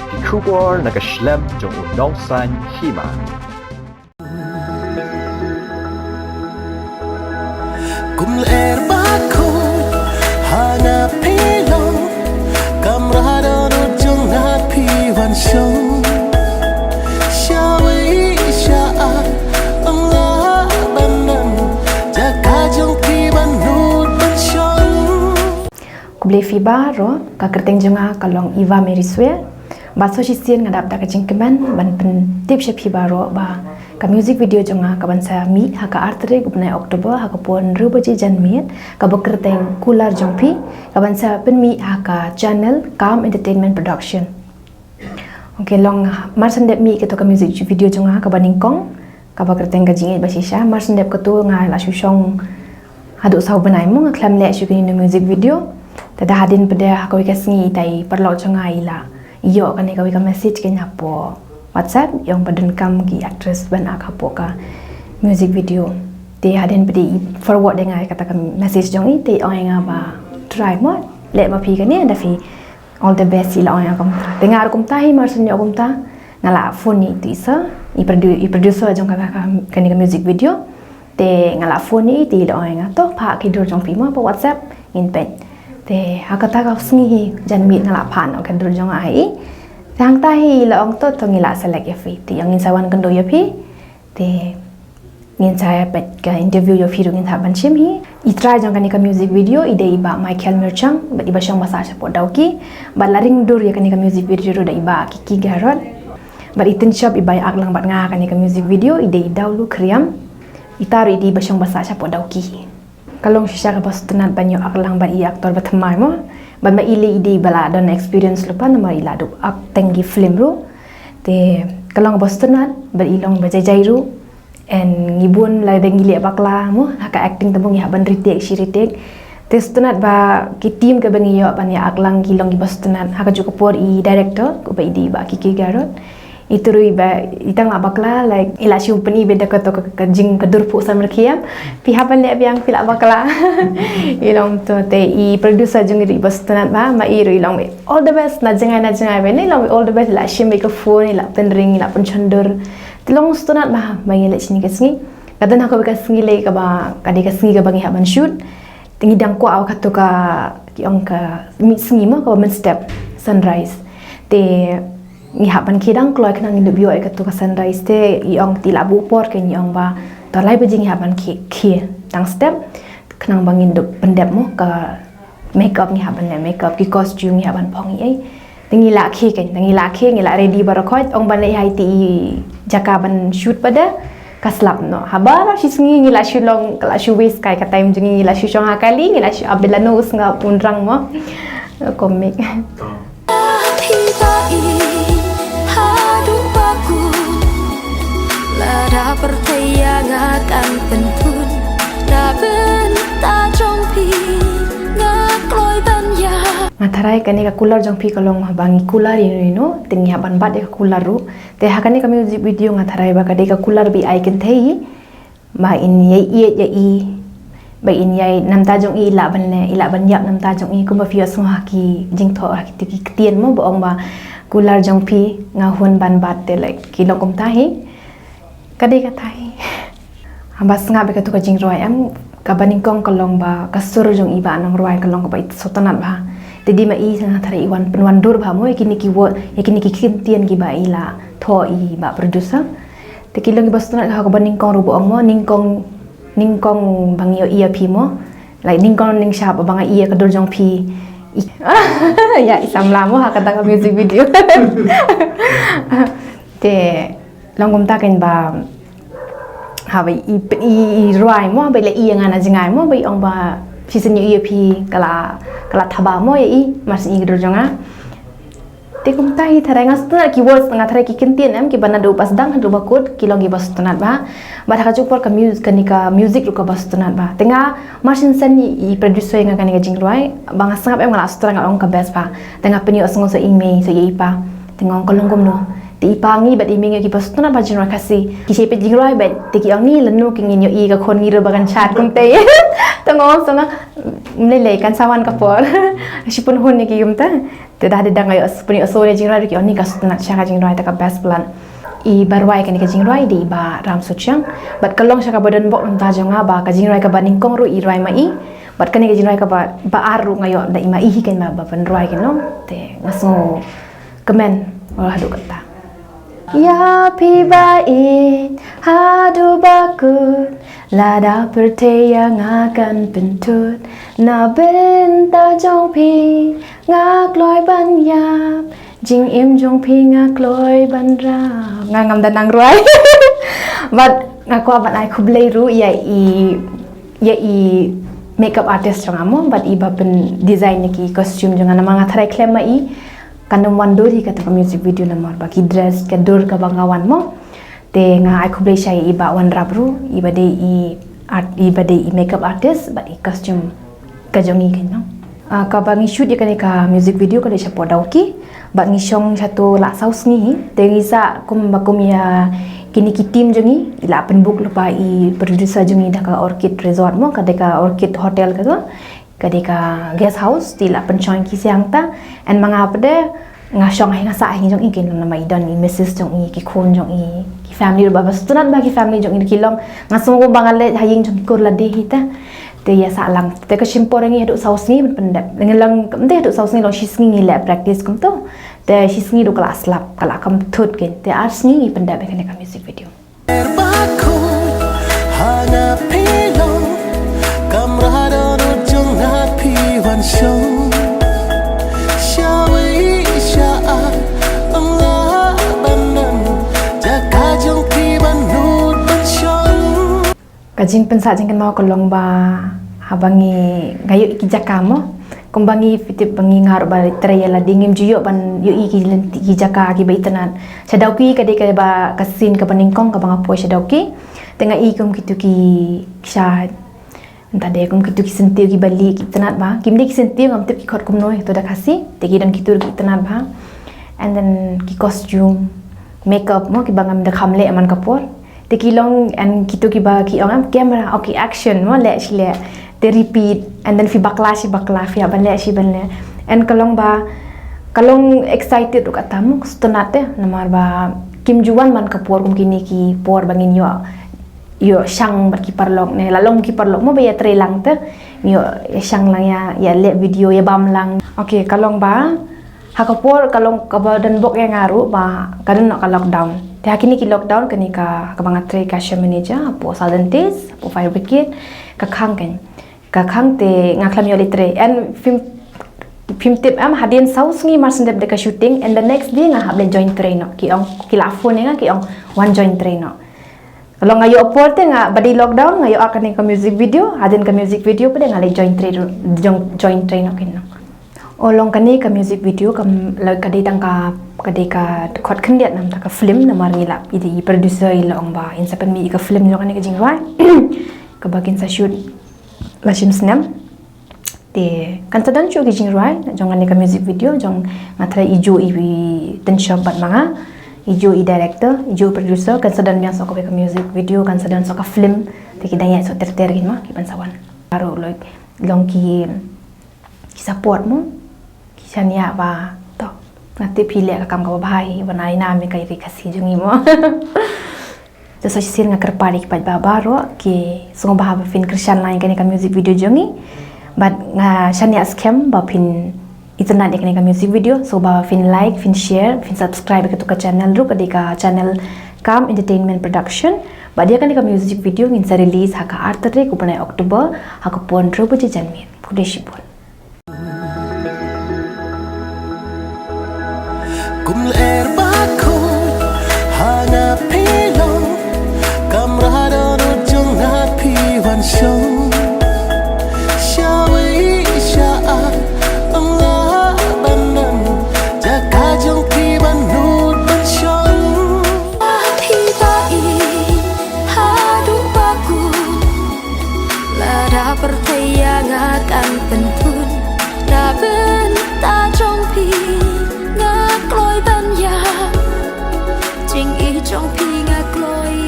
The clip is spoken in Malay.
die Kular na kaslem Jong unongsan Hima. Kumler bako hana pilo kamrado jong na piwan show shawi shaa Allah banan jaka jong piwan nut ban show Kuble fiba ro ka kerteng jonga kalong Iva Mary Swer ba so sisien ngadap da kajing keman ban pen tip she fiba ro ba ka music video jonga ka ban sa mi ha ka artre gubnai Oktober ha ka pon rubaji janmiet ka bo kerteng Kular jongpi ka ban sa pen mi ha ka channel Calm Entertainment Production. Okay long marsan dep mi ke to ka music video jonga ka baning kong ka ba kerteng ka jing ba sisha marsan dep ka to nga la shushong hadu sau banai mo nga klam le shu ni music video tada hadin pada ha ka singi tai perlo jonga ila iyo kan ka message ke nyapo WhatsApp yang badan kam ki actress ban akapo ka music video te hadin pedi forward dengan kata kam message jong i te oi nga ba try mo le ma pi kan ni da fi all the best ila oi kam dengar kum tahi marsun yo kum ta ngala phone ni tu isa i producer jong kata kan ni music video te ngala phone ni te ila oi nga to pa ki dur jong pi mo pa WhatsApp in pen te hakata ka singi jan mi ngala phan kan dur jong ai Yang tahi la ong to ngila select ya fi ti yang insawan kendo ya pi te ngin saya pet ka interview ya fi ngin tha ban chim hi I try jong ka music video ide iba Michael Merchang ba iba syang basa sa podauki ba laring dur ya ka music video ro da iba kiki garot ba itin shop iba aklang bat nga ka music video ide idau lu kriam itaru ide iba syang basa sa podauki kalong shisha ka bas tunat banyo aklang ba I aktor ba thamai mo ban ma ili ide bala don experience lupa nama ila do up tengi film ru te kalong bostonat ber ilong bajai ru and ngibun la deng ili bakla mo haka acting tabung ya ban ritek shi ritek te stonat ba ki team ka bangi yo ban ya aklang kilong bostonat haka cukup por I director ko ba ide ba ki garot itu ru ba itang bakla like ila shi upani beda ka to ka jing ka durpu sam rakiam pihak ban le biang pila bakla ilong to te I producer jung ri bostonat ba ma I ru ilong all the best na jangai bene ilong all the best la shi make a phone ila pen ring ila pen chandur tilong stonat ba ma ngile sini ka singi kadan ha ko ka singi le ka ba ka de ka singi ka bangi ha ban shoot tingi dang ko aw ka to ka ki ong ka mi singi mo ka ban step sunrise te ni haban kidang kloi kenang indu bio ekatu ka sunrise te iong tila bupor ke iong ba talai bejing haban ki tang step kenang bangin du pendep mo ka makeup ni haban le makeup ki costume ni haban pongi ai tingi la ki ke tingi la ki ngila ready barakot ong ban hai ti jaka ban shoot pada kaslap no Haba shi singi ngila shoot long kala shoot waste kai ka time jingi ngila shoot ha kali ngila shoot abelano usnga punrang mo komik Lada percaya ngakan pentun na benta jongpi ngakloi tanya Matarai kani ka Kular jongpi kalong bangi Kular no tingi haban bat ka Kular ru te hakani ka music video ngatarai ba ka Kular bi ai Kynthei ba in ye Ïeid ya I ba in ye nam ta jong I ila ban yak nam ta jong I kuma fia sung haki jing tho haki ti tien mo ba ong ba Kular jongpi ngahun ban bat te like kilong kum tahi kadai katai ambas nga be ka to ka jing roi am ka baning kong kalong ba kasur jong iba nang roi kalong ka ba it sotanat ba tedi ma I sang thari iwan penwan dur ba mo yakini ki wo yakini ki kintien ki ba ila tho I ba producer te kilong iba sotanat ka baning kong rubo mo ningkong bangio ia pi mo like ningkong ning sha ba banga ia ka dur jong pi ya Samla mo ha ka ta music video te Langum takin ba habai I roi mo ba le I ngana jingai mo ba ong ba season yu pi kala thaba mo I mas I drojonga te kum tai tharai ngas tu ki words nga tharai ki kintien am ki bana do pas dang do bakut ki logi bas tunat ba ha chupor ka music ru ka bas tunat ba tenga masin sen I producer nga kani ka jing roi bang sangap em ngala stra nga ong ka best ba tenga peni osngo so ime so ye pa tenga ong kolongom no ti ipangi bat iming ki pas tunat ba jing roi kasi ki shepe jing roi ba te ki ong ni lenu ki ngin yo I ka khon ngi ro bagan chat kum te Tengok sana meleleh kan sawan kapor. Sipun hun ni kiyum ta. Dah ada ngayo puni osore jingrai ki oni kasutna chaka jingrai ta ka best plan. I barwai kan ka jingrai di ba ram suchang. Bat kalong chaka badan bok ta jonga ba ka jingrai ka baningkong ru i rai mai. Bat kan ka jingrai ka ba aru ngayo da ima ihi kan ba ban rai kan no. Te ngaso kemen wala hadu kata. Ya piba Ïeid hadu bakut lada pertaya ngakan pentut na benta jong pi ngak loi ban yap jing im jong pi ngak loi ban rap ngam danang ruai but ngaku abat ai kublai ru ya i makeup artist jong amo but iba pen design ki costume jong ana manga thrai klem mai kanum wandur hi kata music video namor baki dress ke dur ka bangawan mo te nga ai kublai shai iba wan rabru iba de i makeup artist but i costume ka jongi kan no ka bangi shoot kan ka music video ka de chapo dauki bangi shong satu la saus ni te ngisa kum ya kini ki team jongi ila pen book lupa i producer jongi da ka orchid resort mo ka de ka orchid hotel ka kadika guest house ti la penchong ki siang ta and mga pade nga shong hai nga sa hi jong ikin na mai don ni mrs jong i ki khon jong i ki family ba bas tunat ba ki family jong i kilong nga sumo bangale haying jong kur la de hita te ya sa lang te ka simpor ngi hadu saus ni pendap ngelang kamte hadu saus ni lo shisngi ni la practice kum to te shisngi do kelas lap kala kam thut ken te ars ni pendap kan ka music video Kajing pensa jing kan mau kolong ba habangi gayo iki jakamo kumbangi fitip bangi ngar ba trayala dingim juyo ban yo iki jaka ki baitanan sadauki kade ka ba kasin ka paningkong ka banga po sadauki tenga i kum kitu ki syad entade kum kitu ki sentiu ki bali ki tanat ba kimde ki sentiu ngam tip ki khot kum noi to da kasi tegi dan kitur ki tanat ba and then ki costume makeup mo ki bangam da khamle aman kapor tekilong and kitu ki ba ki ong camera okay action mo le shle te repeat and then fi bakla fi ban le and kalong excited uk atamu stonate namar ba kim juan man kapor kum kini ki por bangin yo shang bar ki parlok ne lalong ki parlok mo ba ya trelang te yo shang lang ya le video ya bam lang okay kalong ba hakapor kalong kabadan bok yang ngaru ba kadang nak lockdown te hakini ki lockdown kani ka kabanga tre ka manager apo saldantes apo fire brigade ka khang te ngaklam yo litre and film tip am hadin saus ngi mar sendep de ka shooting and the next day nga hable join train no ki ong kilafon nga ki ong one join train no kalau ngayo aporte nga badi lockdown ngayo akan ka music video hadin ka music video pade ngalai join train no kin no olong kani ka music video kam kadai tangka kadai ka khot khandiat nam ta ka film namar ngila idi producer ila ong ba insapan mi ka film jo kani ka jingwa ka bagin sa shoot lashim snam te kan sadan chu ki jingwa jong ani ka music video jong ngatra ijo i tension bat manga ijo i director ijo producer kan sadan biasa ko ka music video kan sadan so ka film te ki daya so ter gin ma ki bansawan baru long ki support mo kisania ba to nanti pilih ka kam ka bahai banai na me kai kasi jungi mo to so sir nga kerpari ki ba baro ki sungo bahaba fin krishan lain kani ka music video jungi but nga shania scam ba pin itna de kani ka music video so ba fin like fin share fin subscribe ka to ka channel ru ka de ka channel Kam Entertainment Production ba dia kani ka music video ngin sa release ha ka 8 tarik upanai Oktober ha ka pon ro buje janmi pudeshi pon kum er bako hana pilong kamrada no jong na pi wan shong shawi sha Allah banan jaka jong pi ban nut ban shong Piba Ïeid hadu bakut lada pertaya ngakan pentun na benta jong pi ngak loi ban ya jing i jong pi ngak loi